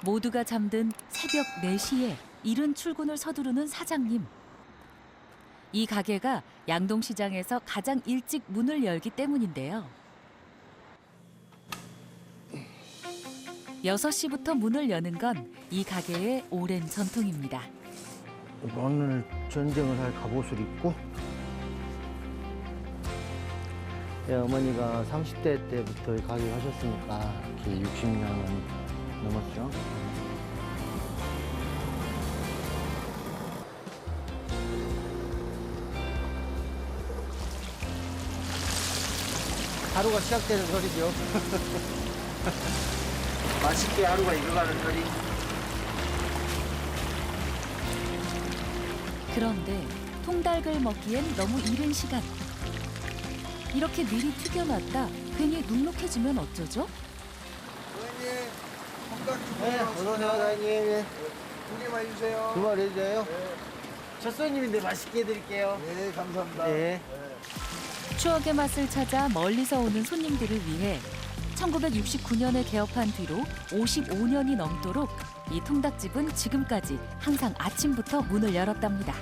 모두가 잠든 새벽 4시에 이른 출근을 서두르는 사장님. 이 가게가 양동시장에서 가장 일찍 문을 열기 때문인데요. 6시부터 문을 여는 건 이 가게의 오랜 전통입니다. 오늘 전쟁을 할 갑옷을 입고 어머니가 30대 때부터 가게 하셨으니까 이렇게 60년은 넘었죠. 하루가 시작되는 소리죠. 맛있게 하루가 익어가는 소리. 그런데 통닭을 먹기엔 너무 이른 시간. 이렇게 미리 튀겨놨다 괜히 눅눅해지면 어쩌죠? 사장님, 통닭 좀 네, 어서오세요, 사장님. 두 개만 해주세요. 두 마리 해줘요. 네. 첫 손님인데 맛있게 해드릴게요. 네, 감사합니다. 네. 추억의 맛을 찾아 멀리서 오는 손님들을 위해 1969년에 개업한 뒤로 55년이 넘도록 이 통닭집은 지금까지 항상 아침부터 문을 열었답니다.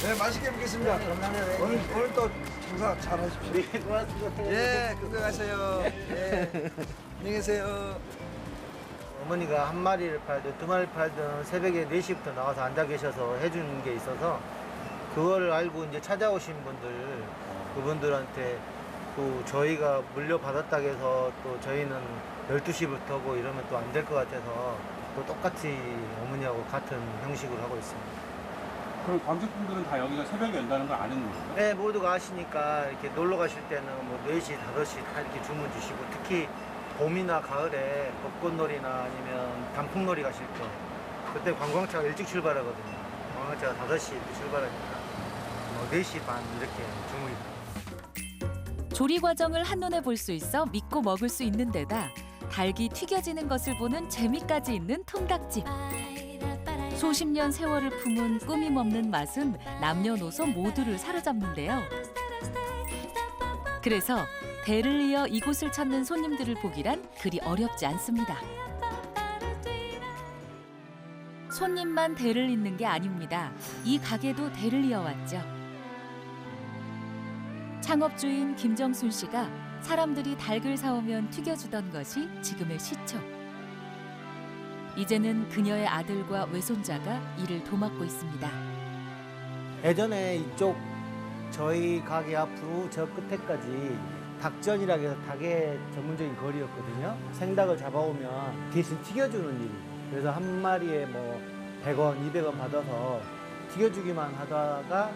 네, 맛있게 먹겠습니다. 감사합니다. 오늘 또 장사 잘 하십시오. 네, 고맙습니다. 예, 건강하세요. 예. 안녕히 계세요. 어머니가 한 마리를 팔든 두 마리를 팔든 새벽에 4시부터 나와서 앉아 계셔서 해주는 게 있어서 그거를 알고 이제 찾아오신 분들, 그분들한테 또 저희가 물려받았다고 해서 또 저희는 12시부터고 이러면 또 안 될 것 같아서 또 똑같이 어머니하고 같은 형식으로 하고 있습니다. 그럼 관객분들은 다 여기가 새벽에 연다는 걸 아는 거예요? 네, 모두가 아시니까 이렇게 놀러 가실 때는 뭐 4시, 5시 다 이렇게 주문 주시고 특히 봄이나 가을에 벚꽃놀이나 아니면 단풍놀이 가실 때 그때 관광차가 일찍 출발하거든요. 관광차가 5시에 출발하니까 뭐 4시 반 이렇게 주문이. 조리 과정을 한눈에 볼 수 있어 믿고 먹을 수 있는 데다 닭이 튀겨지는 것을 보는 재미까지 있는 통닭집. 수십 년 세월을 품은 꾸밈 없는 맛은 남녀노소 모두를 사로잡는데요. 그래서 대를 이어 이곳을 찾는 손님들을 보기란 그리 어렵지 않습니다. 손님만 대를 잇는 게 아닙니다. 이 가게도 대를 이어왔죠. 창업주인 김정순 씨가 사람들이 닭을 사오면 튀겨주던 것이 지금의 시초. 이제는 그녀의 아들과 외손자가 이를 도맡고 있습니다. 예전에 이쪽 저희 가게 앞으로 저 끝에까지 닭전이라고 해서 닭의 전문적인 거리였거든요. 생닭을 잡아오면 대신 튀겨주는 일이. 그래서 한 마리에 뭐 100원, 200원 받아서 튀겨주기만 하다가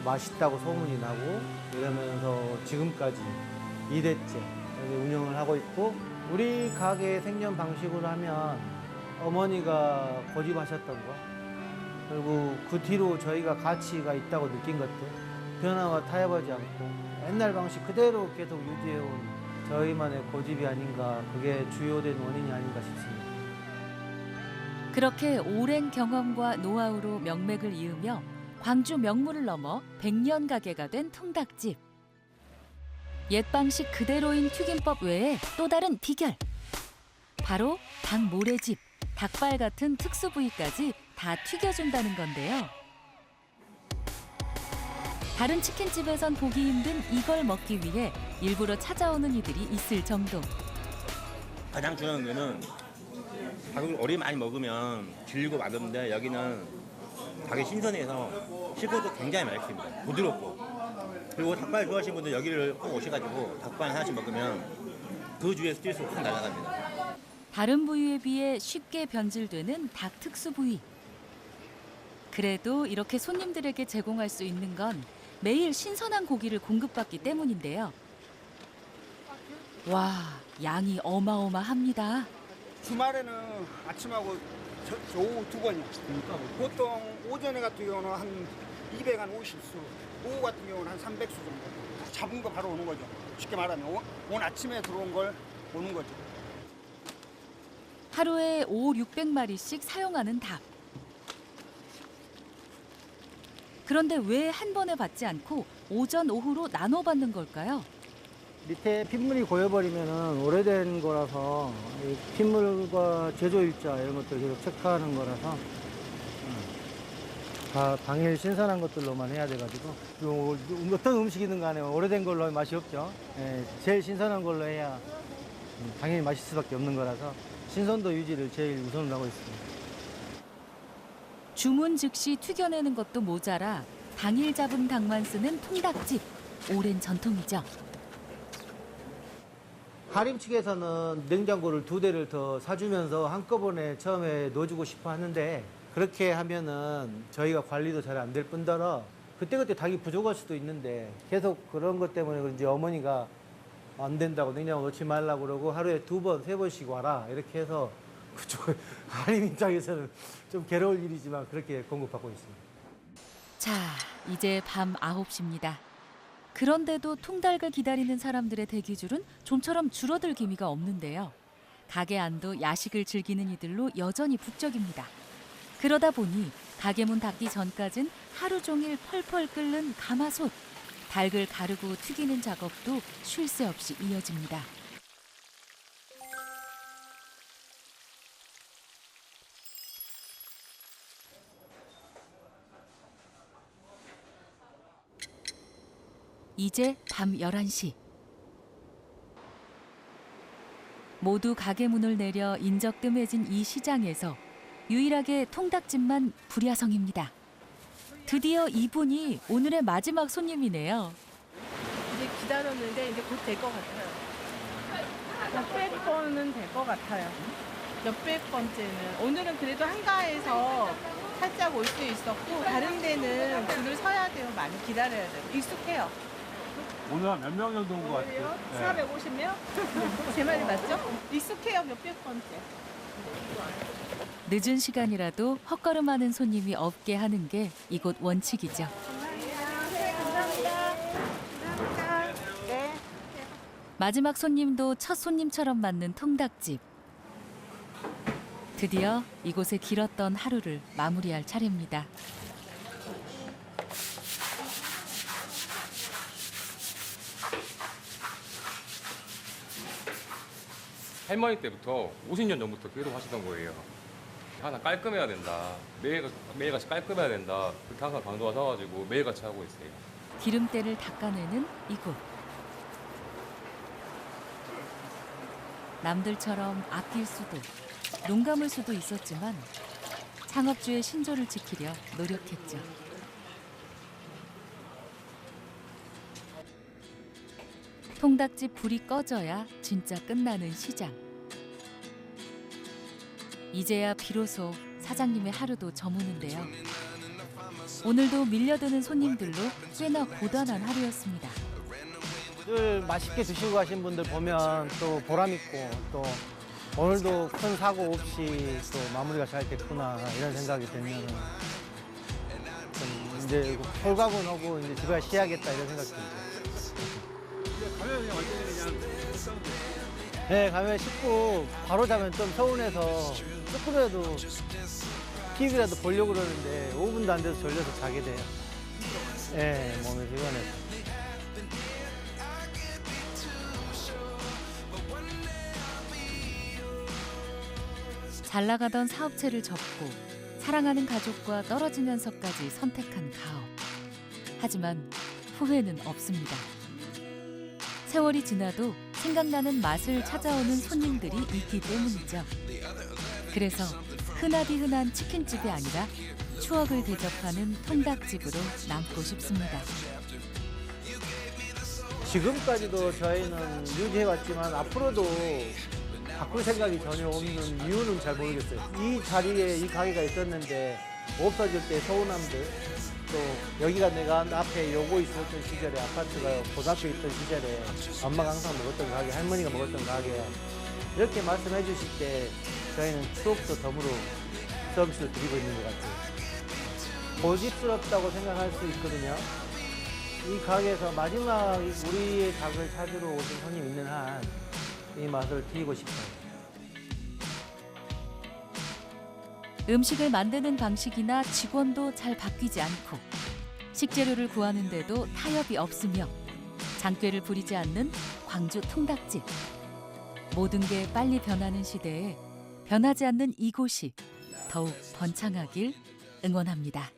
맛있다고 소문이 나고 이러면서 지금까지 2대째 운영을 하고 있고, 우리 가게 생년 방식으로 하면 어머니가 고집하셨던 거, 그리고 그 뒤로 저희가 가치가 있다고 느낀 것들 변화와 타협하지 않고 옛날 방식 그대로 계속 유지해온 저희만의 고집이 아닌가, 그게 주요된 원인이 아닌가 싶습니다. 그렇게 오랜 경험과 노하우로 명맥을 이으며 광주 명물을 넘어 100년 가게가 된 통닭집. 옛 방식 그대로인 튀김법 외에 또 다른 비결. 바로 닭 모래집, 닭발 같은 특수 부위까지 다 튀겨준다는 건데요. 다른 치킨집에선 보기 힘든 이걸 먹기 위해 일부러 찾아오는 이들이 있을 정도. 가장 중요한 거는 닭을 오래 많이 먹으면 질리고 맛없는데 여기는 닭이 신선해서 씹어도 굉장히 맛있습니다. 부드럽고. 그리고 닭발 좋아하시는 분들 여기를 꼭 오셔가지고 닭발 하나씩 먹으면 그 주위에 스트레스 확 날아갑니다. 다른 부위에 비해 쉽게 변질되는 닭 특수 부위. 그래도 이렇게 손님들에게 제공할 수 있는 건 매일 신선한 고기를 공급받기 때문인데요. 와, 양이 어마어마합니다. 주말에는 아침하고 오후 두 번이요. 보통 오전에 같은 경우는 한 250수, 오후 같은 경우는 한 300수 정도. 잡은 거 바로 오는 거죠. 쉽게 말하면 오늘 아침에 들어온 걸 오는 거죠. 하루에 500~600마리씩 사용하는 닭. 그런데 왜 한 번에 받지 않고 오전, 오후로 나눠 받는 걸까요? 밑에 핏물이 고여버리면은 오래된 거라서 이 핏물과 제조일자 이런 것들 계속 체크하는 거라서 다 당일 신선한 것들로만 해야 돼가지고 어떤 음식이든 간에 오래된 걸로 맛이 없죠. 예, 제일 신선한 걸로 해야 당연히 맛있을 수밖에 없는 거라서 신선도 유지를 제일 우선으로 하고 있습니다. 주문 즉시 튀겨내는 것도 모자라 당일 잡은 닭만 쓰는 통닭집. 오랜 전통이죠. 하림 측에서는 냉장고를 2대를 더 사주면서 한꺼번에 처음에 넣어주고 싶어 하는데 그렇게 하면은 저희가 관리도 잘 안 될 뿐더러 그때그때 닭이 부족할 수도 있는데 계속 그런 것 때문에 그런지 어머니가 안 된다고 냉장고 넣지 말라고 그러고 하루에 2번, 3번씩 와라 이렇게 해서 그쪽 하림 입장에서는 좀 괴로울 일이지만 그렇게 공급받고 있습니다. 자, 이제 밤 9시입니다. 그런데도 통닭을 기다리는 사람들의 대기줄은 좀처럼 줄어들 기미가 없는데요. 가게 안도 야식을 즐기는 이들로 여전히 북적입니다. 그러다 보니 가게 문 닫기 전까진 하루 종일 펄펄 끓는 가마솥. 닭을 가르고 튀기는 작업도 쉴 새 없이 이어집니다. 이제 밤 11시. 모두 가게 문을 내려 인적뜸해진 이 시장에서 유일하게 통닭집만 불야성입니다. 드디어 이분이 오늘의 마지막 손님이네요. 이제 기다렸는데 이제 곧 될 것 같아요. 몇백 번은 될 것 같아요. 몇백 번째는. 오늘은 그래도 한가해서 살짝 올 수 있었고 다른 데는 줄을 서야 돼요. 많이 기다려야 돼요. 익숙해요. 오늘 한 몇 명 정도 온 것 같아요? 네. 450명? 제 말이 맞죠? 익숙해요. 몇백 번째. 늦은 시간이라도 헛걸음하는 손님이 없게 하는 게 이곳 원칙이죠. 마지막 손님도 첫 손님처럼 맞는 통닭집. 드디어 이곳에 길었던 하루를 마무리할 차례입니다. 할머니 때부터 50년 전부터 계속 하시던 거예요. 하나 깔끔해야 된다. 매일같이 깔끔해야 된다. 그렇게 항상 강조하셔가지고 매일같이 하고 있어요. 기름때를 닦아내는 이곳. 남들처럼 아낄 수도, 눈 감을 수도 있었지만 창업주의 신조를 지키려 노력했죠. 통닭집 불이 꺼져야 진짜 끝나는 시장. 이제야 비로소 사장님의 하루도 저무는데요. 오늘도 밀려드는 손님들로 꽤나 고단한 하루였습니다. 늘 맛있게 드시고 가신 분들 보면 또 보람 있고 또 오늘도 큰 사고 없이 또 마무리가 잘 됐구나 이런 생각이 들면 좀 이제 홀가분하고 이제 집에 쉬어야겠다 이런 생각이 들죠. 가면 그냥 완전히 그냥 네, 가면 씻고 바로 자면 좀 서운해서 조금이라도 TV라도 보려고 그러는데 5분도 안 돼서 졸려서 자게 돼요. 네, 몸이 피곤해서. 잘 나가던 사업체를 접고 사랑하는 가족과 떨어지면서까지 선택한 가업. 하지만 후회는 없습니다. 세월이 지나도 생각나는 맛을 찾아오는 손님들이 있기 때문이죠. 그래서 흔하디 흔한 치킨집이 아니라 추억을 대접하는 통닭집으로 남고 싶습니다. 지금까지도 저희는 유지해왔지만 앞으로도 바꿀 생각이 전혀 없는 이유는 잘 모르겠어요. 이 자리에 이 가게가 있었는데 없어질 때 서운함들, 또 여기가 내가 앞에 요거 있었던 시절에 아파트가 고등학교 있던 시절에 엄마가 항상 먹었던 가게, 할머니가 먹었던 가게 이렇게 말씀해 주실 때 저희는 추억도 덤으로 서비스를 드리고 있는 것 같아요. 고집스럽다고 생각할 수 있거든요. 이 가게에서 마지막 우리의 닭을 찾으러 오신 손님 있는 한 이 맛을 드리고 싶어요. 음식을 만드는 방식이나 직원도 잘 바뀌지 않고 식재료를 구하는데도 타협이 없으며 장꾀를 부리지 않는 광주 통닭집. 모든 게 빨리 변하는 시대에 변하지 않는 이곳이 더욱 번창하길 응원합니다.